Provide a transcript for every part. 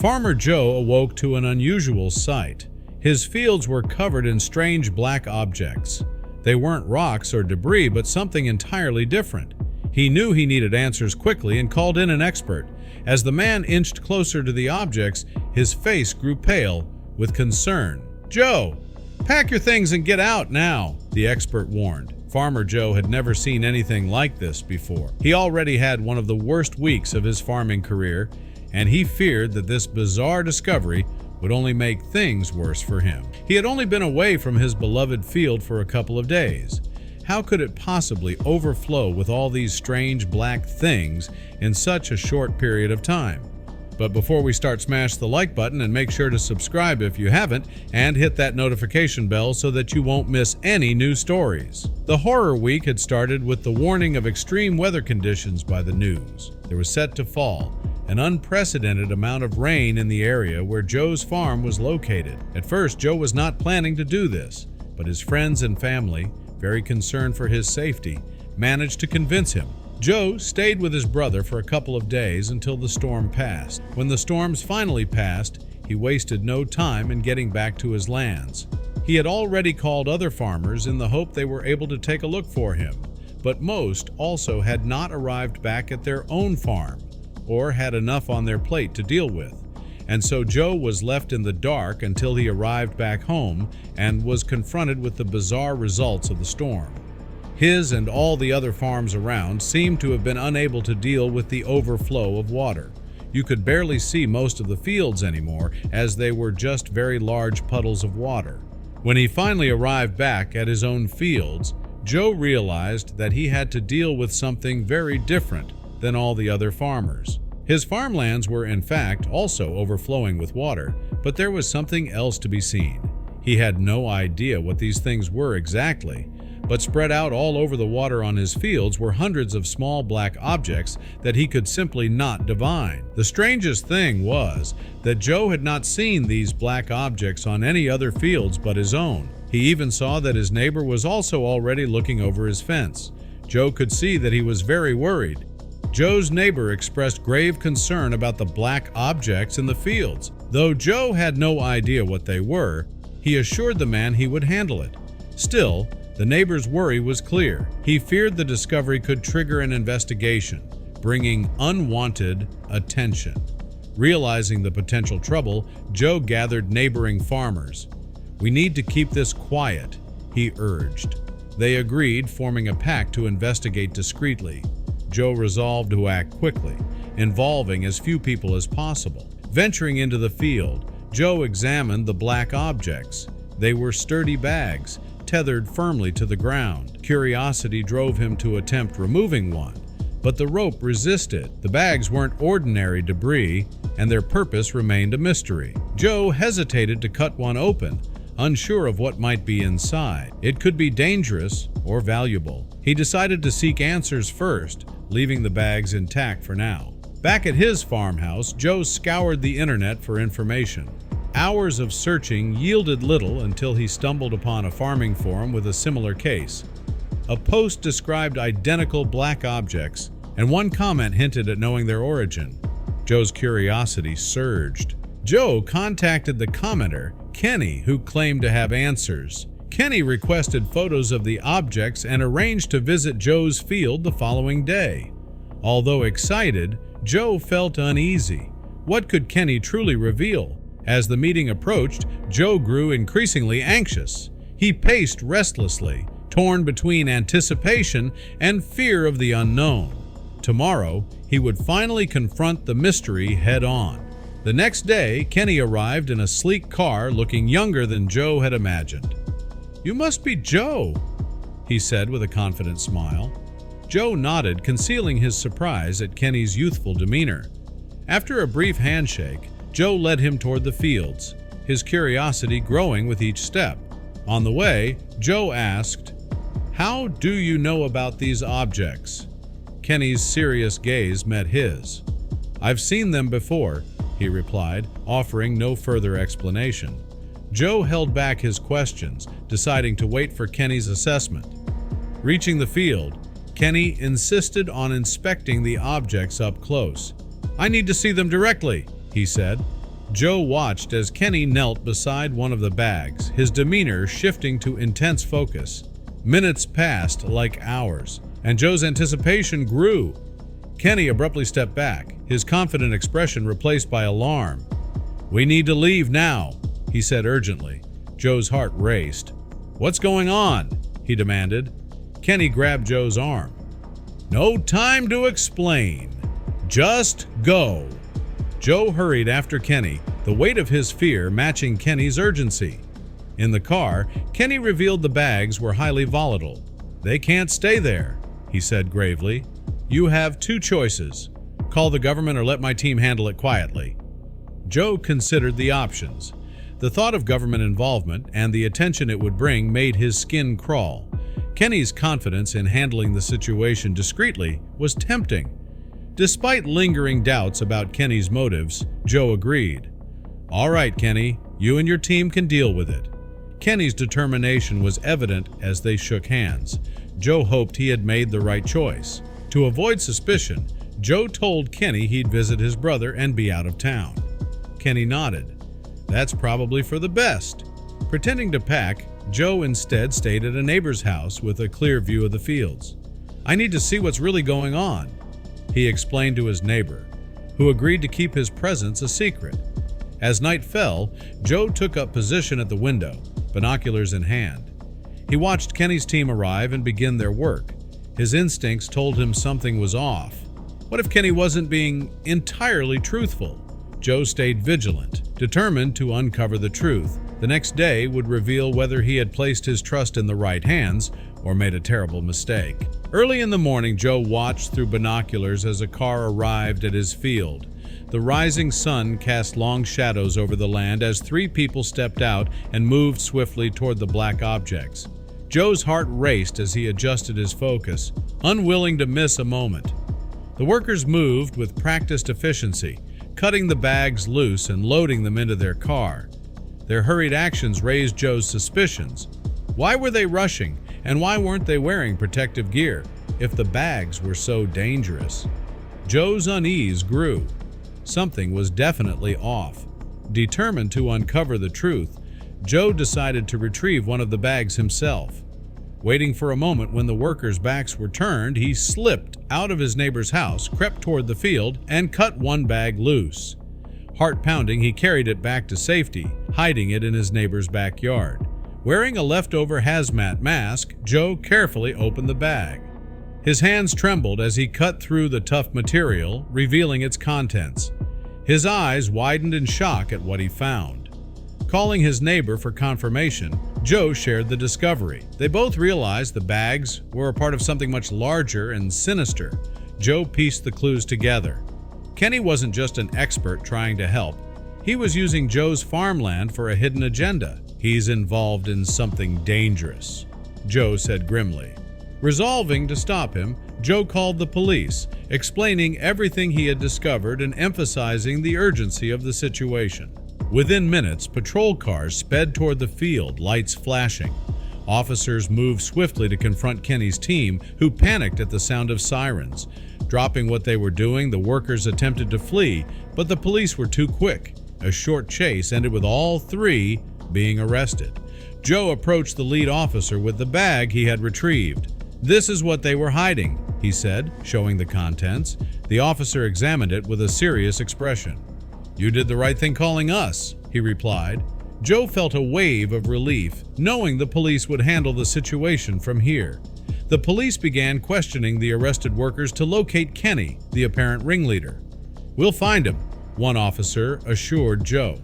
Farmer Joe awoke to an unusual sight. His fields were covered in strange black objects. They weren't rocks or debris, but something entirely different. He knew he needed answers quickly and called in an expert. As the man inched closer to the objects, his face grew pale with concern. "Joe, pack your things and get out now," the expert warned. Farmer Joe had never seen anything like this before. He already had one of the worst weeks of his farming career, and he feared that this bizarre discovery would only make things worse for him. He had only been away from his beloved field for a couple of days. How could it possibly overflow with all these strange black things in such a short period of time? But before we start, smash the like button and make sure to subscribe if you haven't, and hit that notification bell so that you won't miss any new stories. The horror week had started with the warning of extreme weather conditions by the news. There was set to fall an unprecedented amount of rain in the area where Joe's farm was located. At first, Joe was not planning to do this, but his friends and family, very concerned for his safety, managed to convince him. Joe stayed with his brother for a couple of days until the storm passed. When the storms finally passed, he wasted no time in getting back to his lands. He had already called other farmers in the hope they were able to take a look for him, but most also had not arrived back at their own farm or had enough on their plate to deal with. And so Joe was left in the dark until he arrived back home and was confronted with the bizarre results of the storm. His and all the other farms around seemed to have been unable to deal with the overflow of water. You could barely see most of the fields anymore, as they were just very large puddles of water. When he finally arrived back at his own fields, Joe realized that he had to deal with something very different than all the other farmers. His farmlands were in fact also overflowing with water, but there was something else to be seen. He had no idea what these things were exactly, but spread out all over the water on his fields were hundreds of small black objects that he could simply not divine. The strangest thing was that Joe had not seen these black objects on any other fields but his own. He even saw that his neighbor was also already looking over his fence. Joe could see that he was very worried. Joe's neighbor expressed grave concern about the black objects in the fields. Though Joe had no idea what they were, he assured the man he would handle it. Still, the neighbor's worry was clear. He feared the discovery could trigger an investigation, bringing unwanted attention. Realizing the potential trouble, Joe gathered neighboring farmers. "We need to keep this quiet," he urged. They agreed, forming a pact to investigate discreetly. Joe resolved to act quickly, involving as few people as possible. Venturing into the field, Joe examined the black objects. They were sturdy bags, tethered firmly to the ground. Curiosity drove him to attempt removing one, but the rope resisted. The bags weren't ordinary debris, and their purpose remained a mystery. Joe hesitated to cut one open, unsure of what might be inside. It could be dangerous or valuable. He decided to seek answers first, leaving the bags intact for now. Back at his farmhouse, Joe scoured the internet for information. Hours of searching yielded little until he stumbled upon a farming forum with a similar case. A post described identical black objects, and one comment hinted at knowing their origin. Joe's curiosity surged. Joe contacted the commenter, Kenny, who claimed to have answers. Kenny requested photos of the objects and arranged to visit Joe's field the following day. Although excited, Joe felt uneasy. What could Kenny truly reveal? As the meeting approached, Joe grew increasingly anxious. He paced restlessly, torn between anticipation and fear of the unknown. Tomorrow, he would finally confront the mystery head-on. The next day, Kenny arrived in a sleek car looking younger than Joe had imagined. "You must be Joe," he said with a confident smile. Joe nodded, concealing his surprise at Kenny's youthful demeanor. After a brief handshake, Joe led him toward the fields, his curiosity growing with each step. On the way, Joe asked, "How do you know about these objects?" Kenny's serious gaze met his. "I've seen them before," he replied, offering no further explanation. Joe held back his questions, deciding to wait for Kenny's assessment. Reaching the field, Kenny insisted on inspecting the objects up close. "I need to see them directly," he said. Joe watched as Kenny knelt beside one of the bags, his demeanor shifting to intense focus. Minutes passed like hours, and Joe's anticipation grew. Kenny abruptly stepped back, his confident expression replaced by alarm. "We need to leave now," he said urgently. Joe's heart raced. "What's going on?" he demanded. Kenny grabbed Joe's arm. "No time to explain. Just go." Joe hurried after Kenny, the weight of his fear matching Kenny's urgency. In the car, Kenny revealed the bags were highly volatile. "They can't stay there," he said gravely. "You have two choices. Call the government or let my team handle it quietly." Joe considered the options. The thought of government involvement and the attention it would bring made his skin crawl. Kenny's confidence in handling the situation discreetly was tempting. Despite lingering doubts about Kenny's motives, Joe agreed. "All right, Kenny, you and your team can deal with it." Kenny's determination was evident as they shook hands. Joe hoped he had made the right choice. To avoid suspicion, Joe told Kenny he'd visit his brother and be out of town. Kenny nodded. "That's probably for the best." Pretending to pack, Joe instead stayed at a neighbor's house with a clear view of the fields. "I need to see what's really going on," he explained to his neighbor, who agreed to keep his presence a secret. As night fell, Joe took up position at the window, binoculars in hand. He watched Kenny's team arrive and begin their work. His instincts told him something was off. What if Kenny wasn't being entirely truthful? Joe stayed vigilant, determined to uncover the truth. The next day would reveal whether he had placed his trust in the right hands or made a terrible mistake. Early in the morning, Joe watched through binoculars as a car arrived at his field. The rising sun cast long shadows over the land as three people stepped out and moved swiftly toward the black objects. Joe's heart raced as he adjusted his focus, unwilling to miss a moment. The workers moved with practiced efficiency, cutting the bags loose and loading them into their car. Their hurried actions raised Joe's suspicions. Why were they rushing, and why weren't they wearing protective gear if the bags were so dangerous? Joe's unease grew. Something was definitely off. Determined to uncover the truth, Joe decided to retrieve one of the bags himself. Waiting for a moment when the workers' backs were turned, he slipped out of his neighbor's house, crept toward the field, and cut one bag loose. Heart pounding, he carried it back to safety, hiding it in his neighbor's backyard. Wearing a leftover hazmat mask, Joe carefully opened the bag. His hands trembled as he cut through the tough material, revealing its contents. His eyes widened in shock at what he found. Calling his neighbor for confirmation, Joe shared the discovery. They both realized the bags were a part of something much larger and sinister. Joe pieced the clues together. Kenny wasn't just an expert trying to help. He was using Joe's farmland for a hidden agenda. "He's involved in something dangerous," Joe said grimly. Resolving to stop him, Joe called the police, explaining everything he had discovered and emphasizing the urgency of the situation. Within minutes, patrol cars sped toward the field, lights flashing. Officers moved swiftly to confront Kenny's team, who panicked at the sound of sirens. Dropping what they were doing, the workers attempted to flee, but the police were too quick. A short chase ended with all three being arrested. Joe approached the lead officer with the bag he had retrieved. "This is what they were hiding," he said, showing the contents. The officer examined it with a serious expression. "You did the right thing calling us," he replied. Joe felt a wave of relief, knowing the police would handle the situation from here. The police began questioning the arrested workers to locate Kenny, the apparent ringleader. "We'll find him," one officer assured Joe.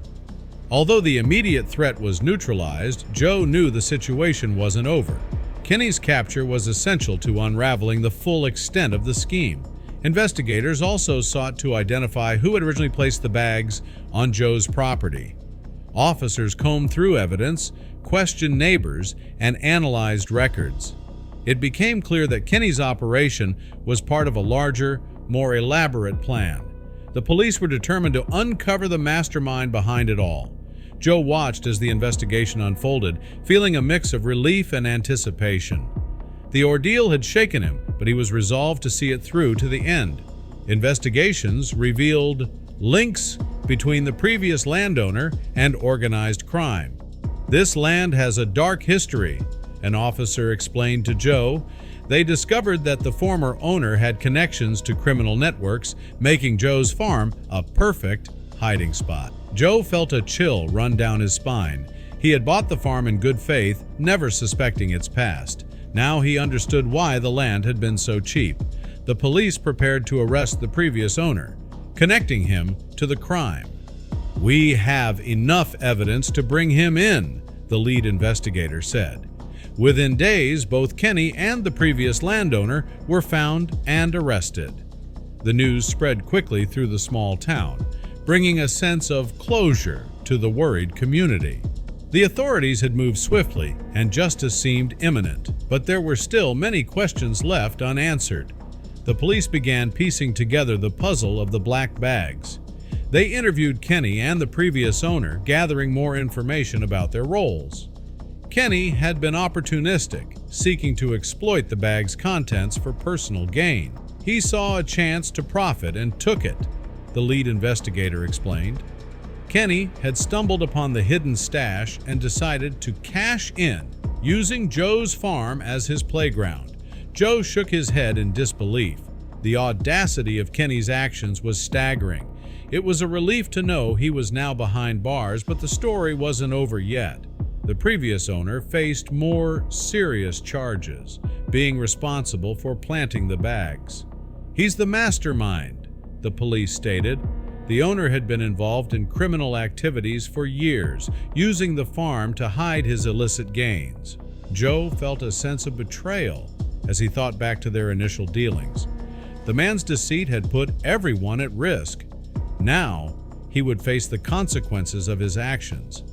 Although the immediate threat was neutralized, Joe knew the situation wasn't over. Kenny's capture was essential to unraveling the full extent of the scheme. Investigators also sought to identify who had originally placed the bags on Joe's property. Officers combed through evidence, questioned neighbors, and analyzed records. It became clear that Kenny's operation was part of a larger, more elaborate plan. The police were determined to uncover the mastermind behind it all. Joe watched as the investigation unfolded, feeling a mix of relief and anticipation. The ordeal had shaken him, but he was resolved to see it through to the end. Investigations revealed links between the previous landowner and organized crime. "This land has a dark history," an officer explained to Joe. They discovered that the former owner had connections to criminal networks, making Joe's farm a perfect hiding spot. Joe felt a chill run down his spine. He had bought the farm in good faith, never suspecting its past. Now he understood why the land had been so cheap. The police prepared to arrest the previous owner, connecting him to the crime. "We have enough evidence to bring him in," the lead investigator said. Within days, both Kenny and the previous landowner were found and arrested. The news spread quickly through the small town, bringing a sense of closure to the worried community. The authorities had moved swiftly, and justice seemed imminent, but there were still many questions left unanswered. The police began piecing together the puzzle of the black bags. They interviewed Kenny and the previous owner, gathering more information about their roles. Kenny had been opportunistic, seeking to exploit the bag's contents for personal gain. He saw a chance to profit and took it, the lead investigator explained. Kenny had stumbled upon the hidden stash and decided to cash in, using Joe's farm as his playground. Joe shook his head in disbelief. The audacity of Kenny's actions was staggering. It was a relief to know he was now behind bars, but the story wasn't over yet. The previous owner faced more serious charges, being responsible for planting the bags. "He's the mastermind," the police stated. The owner had been involved in criminal activities for years, using the farm to hide his illicit gains. Joe felt a sense of betrayal as he thought back to their initial dealings. The man's deceit had put everyone at risk. Now, he would face the consequences of his actions.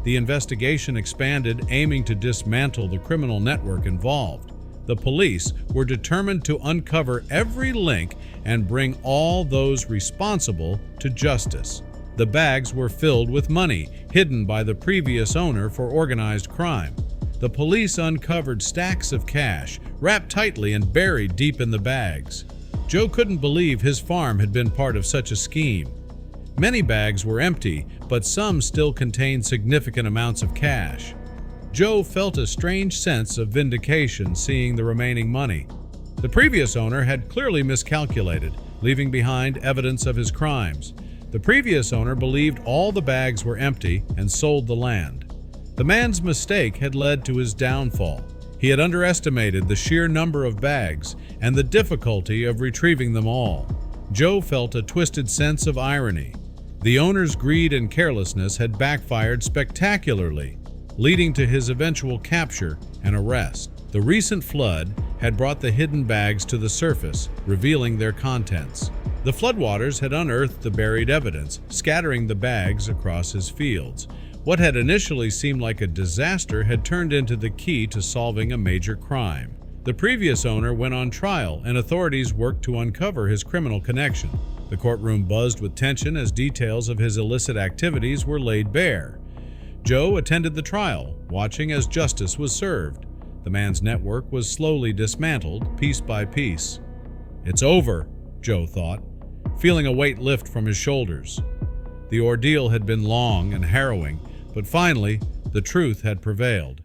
The investigation expanded, aiming to dismantle the criminal network involved. The police were determined to uncover every link and bring all those responsible to justice. The bags were filled with money, hidden by the previous owner for organized crime. The police uncovered stacks of cash, wrapped tightly and buried deep in the bags. Joe couldn't believe his farm had been part of such a scheme. Many bags were empty, but some still contained significant amounts of cash. Joe felt a strange sense of vindication seeing the remaining money. The previous owner had clearly miscalculated, leaving behind evidence of his crimes. The previous owner believed all the bags were empty and sold the land. The man's mistake had led to his downfall. He had underestimated the sheer number of bags and the difficulty of retrieving them all. Joe felt a twisted sense of irony. The owner's greed and carelessness had backfired spectacularly, leading to his eventual capture and arrest. The recent flood had brought the hidden bags to the surface, revealing their contents. The floodwaters had unearthed the buried evidence, scattering the bags across his fields. What had initially seemed like a disaster had turned into the key to solving a major crime. The previous owner went on trial, and authorities worked to uncover his criminal connection. The courtroom buzzed with tension as details of his illicit activities were laid bare. Joe attended the trial, watching as justice was served. The man's network was slowly dismantled, piece by piece. "It's over," Joe thought, feeling a weight lift from his shoulders. The ordeal had been long and harrowing, but finally, the truth had prevailed.